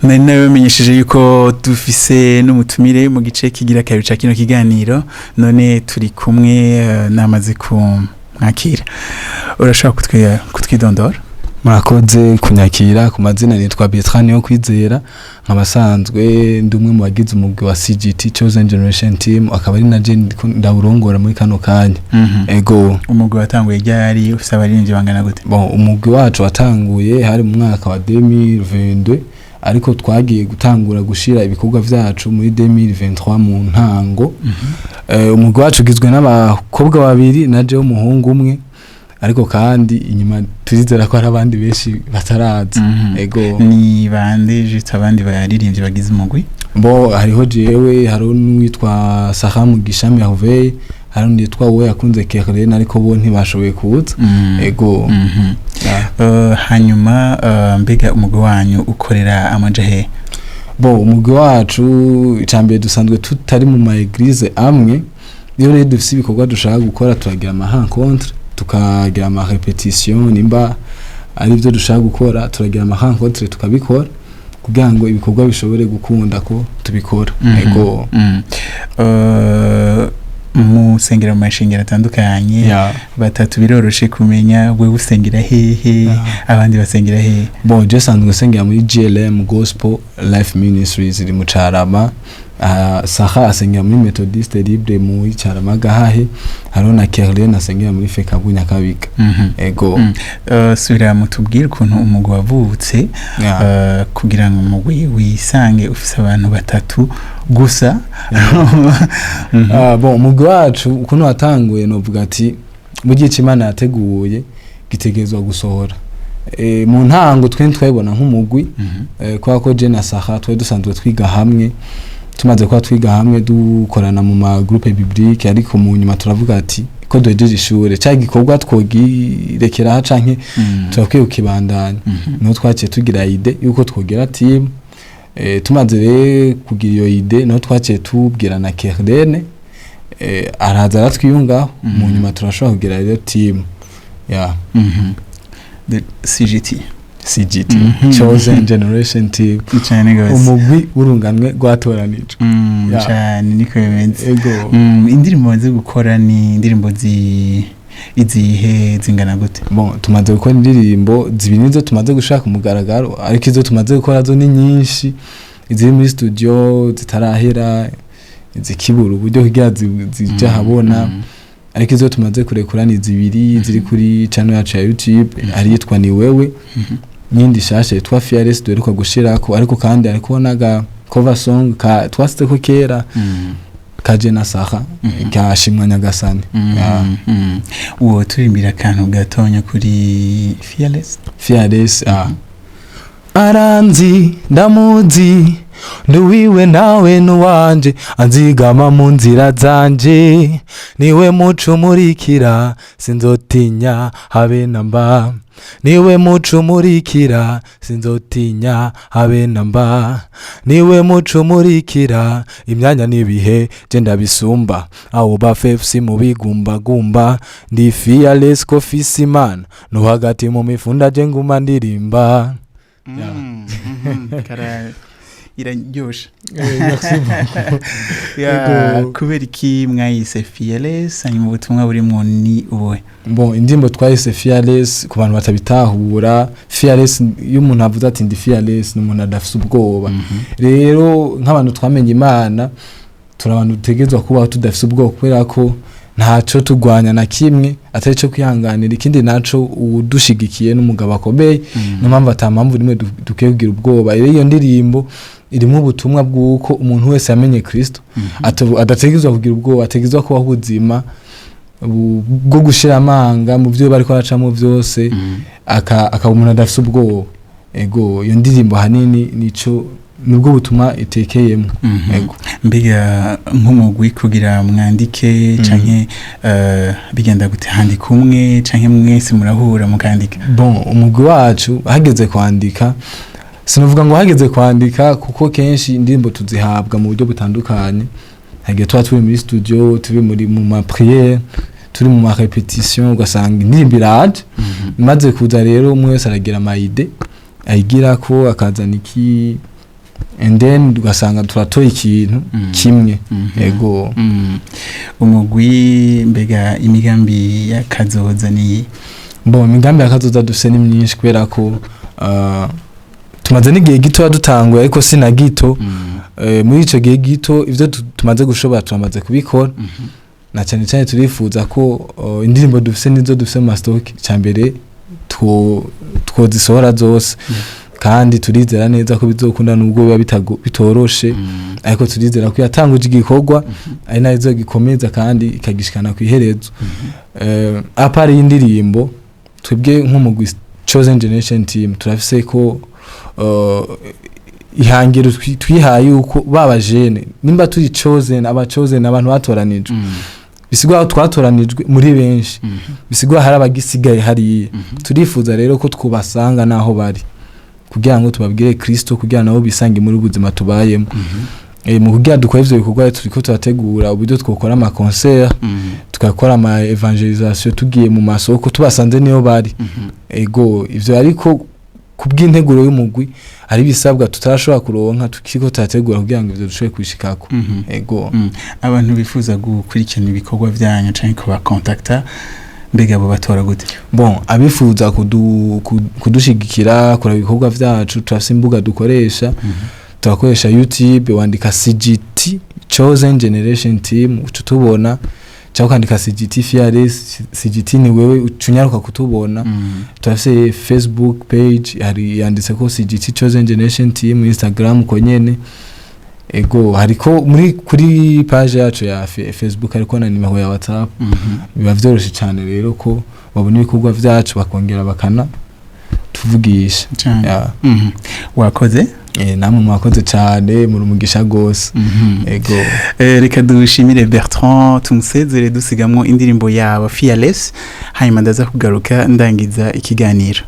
nawe menyesheje yuko dufise n'umutumire mu gice kigira kabiri ca kino kiganiro none turi kumwe namaze kumwakira urashaka kutwidondora murakoze kunyakira ku mazina nitwa Bertran Kwizera nkabasanzwe ndumwe mu bagize umugwi wa CGT Chosen Generation Team akaba ari na je ndawurongora muri kano kanya ego umugwi watanguye ryari ufise abaririmbyi bangana gute umugwi wacu watanguye hari mu mwaka wa 2022 ariko twagiye gutangura gushira ibikorwa vyacu muri 2023 mu ntango umugwi wacu ugizwe n'abakobwa babiri na je umuhungu umwe ariko kandi inyuma turizera ko hari abandi benshi bataraza ego ni bande juste abandi baririmbyi bagize umugwi hariho jewe hari n'uwitwa Sahamu Gishami Yahove hari n'uwitwa we yakunze Kerlen ariko bo ntibashoboye kuza ego hanyuma mbega umugwi wanyu ukorera amajahe umugwi wacu icambere dusanzwe tutari mu ma église amwe iyo rero dufise ibikorwa dushaka gukora turagira ama rencontre tukagira ama repetition nimba ari byo dushaka gukora turagira ama rencontre tukabikora kugira ngo ibikorwa bishobore gukunda ko tubikora ego musengera mu mashengero atandukanye batatu biroroshe kumenya we usengera hehe abandi basengera hehe je sanzwe sengera muri GLM Gospel Life Ministries iri mu Carama Saha asengera muri Methodiste Libre mu Carama gahahe hariho na Kerlen asengera muri Fekabu Nyakabiga ego subira mutubwire ukuntu umugwi wavutse kugira ngo umugwi wisange ufise abantu batatu gusa umugwi wacu ukuntu watanguye novuga ati mu gihe IMANA yateguye gitegezwa gusohora mu ntango twebona nk'umugwi kwa ko je na Saha twe dusanzwe twiga hamwe tumaze kwa twiga hamwe dukorana mu ma groupe biblique ariko mu nyuma turavuga ati ko dojeje ishure cya gikorwa twogirekera ha canke turakwiye ukibandanya no twaciye tugira ide yuko twogera team tumaze re kugira iyo ide no twaciye tubwira na Kerlen araza aratwiyunga mu nyuma turashobora kugira iyo team the CGT Chosen Generation Team umugwi urunganwe gwatoranije cyane niko bimenze indirimbo maze gukora ni indirimbo izihe zingana gute tumaze gukora indirimbo zibiri nizo tumaze gushaka umugaragaro ariko izo tumaze gukora zo ni nyinshi iziri muri studio zitarahera zikibura uburyo kugira zija habona ariko izo tumaze kurekura ni zibiri ziri kuri channel yacu ya YouTube ari yitwa niwe nyindi shashe yitwa Fearless duheruka gushirako ariko kandi ariko naga cover song ka twasite ko kera kaje na Saha kashimwa Nyagasani uwo turimbira kantu gatonya kuri Fearless aranzi ndamuzi nduwiwe nawe nuwanje anzigama mu nzira zanje niwe muco murikira sinzotinya habe namba niwe muco murikira sinzotinya habe namba niwe muco murikira imyanya nibihe je ndabisumba aho bafefsi mu bigumba ndi Fearless ko fisi man no hagati mu mifunda je nguma ndirimba iraryoshe kubera iki mwayise Fearless hanyuma mu butumwa burimo ni ubuhe indirimbo twayise Fearless ku bantu batabitahura Fearless iyo umuntu avuze ati ndi Fearless n'umuntu adafise ubwoba rero nk'abantu twamenye Imana turabantu dutegezwa kubaho tudafise ubwoba kubera ko ntaco tugwanya na kimwe atari cyo kwihanganira ikindi naco udushigikiye n'umugabo akomeye no mpamvu atampamvu rimwe dukiye kugira ubwoba iyo ndirimbo irimo ubutumwa bw'uko umuntu wese yamenye Kristo adategezwa kugira ubwoba ategezwa kubaho ubuzima bwo gushira amanga mu byo bariko aracamo byose akaba umuntu adafise ubwoba ego iyo ndirimbo hanini nico nubwo butuma itekeyemo ego mbega nk'umugwi kugira mwandike canke bigenda gute handika umwe canke mwese murahura mukandika umugwi wacu hageze kwandika sinovuga ngo hageze kwandika kuko kenshi indirimbo tuzihabwa mu buryo butandukanye hagiye turi muri studio turi mu ma prière turi mu ma repetition ugasanga indirimbo iraje maze kuza rero umwe wese aragira ama ide ayigira ko akazana iki and then ugasanga turatoye ikintu kimwe ego umugwi mbega imigambi yakazoza ni imigambi yakazoza dufise ni myinshi kubera ko tumaze n'igihe gito dutanguye ariko sina gito muri ico gihe gito ivyo tumaze gushobora turamaze kubikora na cyane cyane turifuza ko indirimbo dufise nizo dufise mu stock cyambere twozisohora zose kandi turizera neza ko bizokunda nubwo biba bitoroshe ariko turizera ko yatanguje igikorwa ari nazo gikomeza kandi ikagishikana ku iherezo apari y'indirimbo twebwe nk'umugwi Chosen Generation Team turafise ko ihangiro twihaye uko babajene nimba turi chosen abachosen abantu batoranijwe bisigwa twatoranijwe muri benshi bisigwa hari abagisigaye hari turifuza rero ko twubasanga naho bari kugira ngo tubabwire Kristo kugira nabo bisange muri ubuzima tubayemo mu kugira dukora ivyo bikorwa turiko turategura uburyo twokora ama concert tukakora ama evangelisation tugiye mu masoko tubasanze niyo bari ego ivyo ariko kubw'integuro y'umugwi ari bisabwa tutarashobora kuronka tukiko turategura kugira ngo ivyo dushobore kwishikako ego abantu bifuza gukurikirana ibikorwa byanyu canke kuba contacta mbega abo batora gute abifuza kudushigikira kora ibikorwa vyacu turafise imbuga dukoresha turakoresha YouTube wandika CGT Chosen Generation Team utubona cyangwa kwandika CGT Fearless CGT niwe ucunyaruka kutubona turafise Facebook page hari yanditse ko CGT Chosen Generation Team Instagram ko nyene ego hariko kuri page yacu ya Facebook ariko na nimero ya WhatsApp biba vyoroshe cyane rero ko babona ibikorwa vyacu bakongera bakana tuvugisha wakoze namwe mwakoze cyane muri umugisha gose ego reka dushimire Bertran tumusezere dusigamwo indirimbo yabo Fearless hanyuma ndaza kugaruka ndangiza ikiganiro.